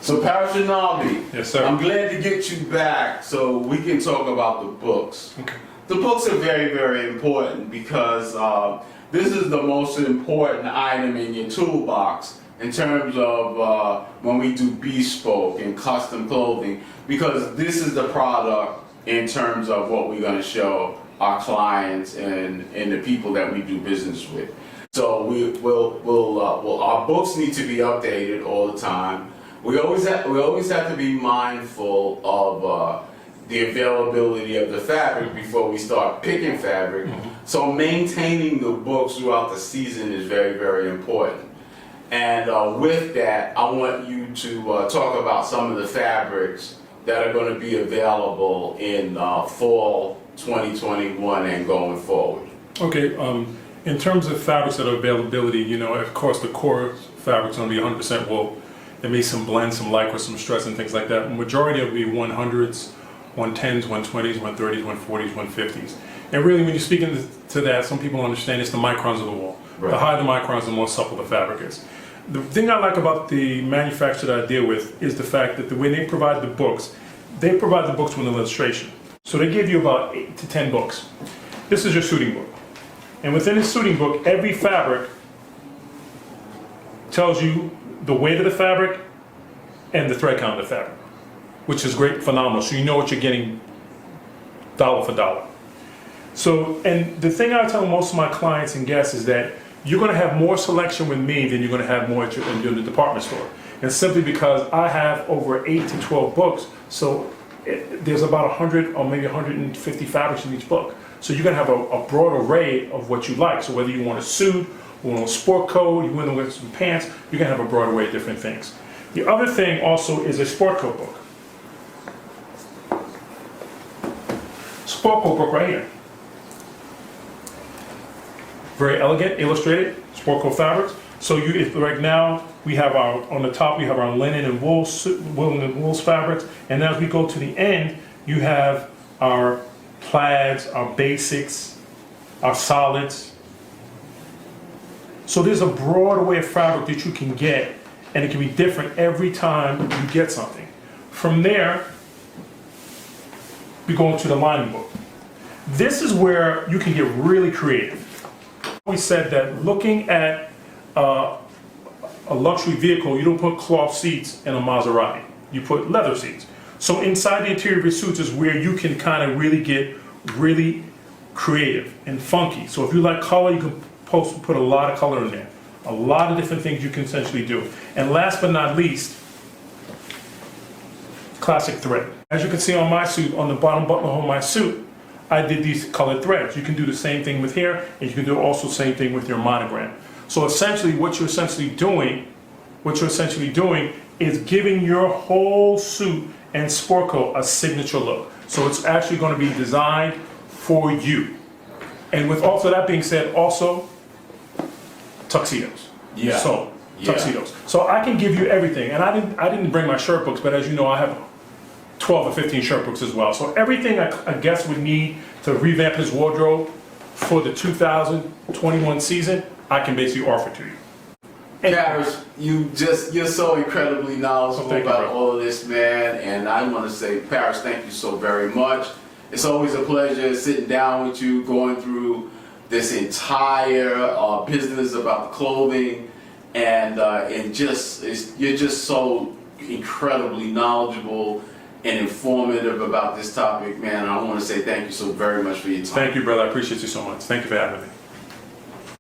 So Parrish and Arnaldy, Yes, sir. I'm glad to get you back so we can talk about the books. Okay. The books are very, very important because this is the most important item in your toolbox in terms of when we do bespoke and custom clothing, because this is the product in terms of what we're going to show our clients and the people that we do business with. So our books need to be updated all the time. We always have to be mindful of the availability of the fabric before we start picking fabric. So maintaining the books throughout the season is very, very important. And with that, I want you to talk about some of the fabrics that are going to be available in fall 2021 and going forward. Okay, in terms of fabrics that are availability, you know, of course the core fabric's going to be 100% wool. There may be some blends, some lycra, some stress and things like that. The majority will be 100s, 110s, 120s, 130s, 140s, 150s. And really when you speak to that, some people understand it's the microns of the wool. Right. The higher the microns, the more supple the fabric is. The thing I like about the manufacturer that I deal with is the fact that the way they provide the books, they provide the books with an illustration. So they give you about 8 to 10 books. This is your suiting book. And within the suiting book, every fabric tells you the weight of the fabric and the thread count of the fabric, which is great, phenomenal. So you know what you're getting dollar for dollar. So, and the thing I tell most of my clients and guests is that you're going to have more selection with me than you're going to have more in the department store. And simply because I have over 8 to 12 books, so there's about 100 or maybe 150 fabrics in each book. So you're going to have a broad array of what you like. So whether you want a suit, you want a sport coat, you want to wear some pants, you're going to have a broad array of different things. The other thing also is a sport coat book. Sport coat book right here. Very elegant, illustrated, sport coat fabrics. So right now we have on the top we have our linen and wool and wool fabrics, and as we go to the end, you have our plaids, our basics, our solids. So there's a broad array of fabric that you can get, and it can be different every time you get something. From there, we go into the lining book. This is where you can get really creative. We said that looking at a luxury vehicle, you don't put cloth seats in a Maserati. You put leather seats. So inside the interior of your suits is where you can kind of really get really creative and funky. So if you like color, you can put a lot of color in there. A lot of different things you can essentially do. And last but not least, classic thread. As you can see on my suit, on the bottom buttonhole of my suit, I did these colored threads. You can do the same thing with here, and you can do also the same thing with your monogram. So essentially what you're essentially doing is giving your whole suit and sport coat a signature look. So it's actually going to be designed for you. And with also that being said, also tuxedos. Yeah. So tuxedos. So I can give you everything. And I didn't bring my shirt books, but as you know, I have 12 or 15 shirt books as well. So everything a guest would need to revamp his wardrobe for the 2021 season, I can basically offer to you. Parrish, you're so incredibly knowledgeable about all of this, man. And I want to say, Parrish, thank you so very much. It's always a pleasure sitting down with you, going through this entire business about the clothing, and you're just so incredibly knowledgeable and informative about this topic, man. I want to say thank you so very much for your time. Thank you, brother. I appreciate you so much. Thank you for having me.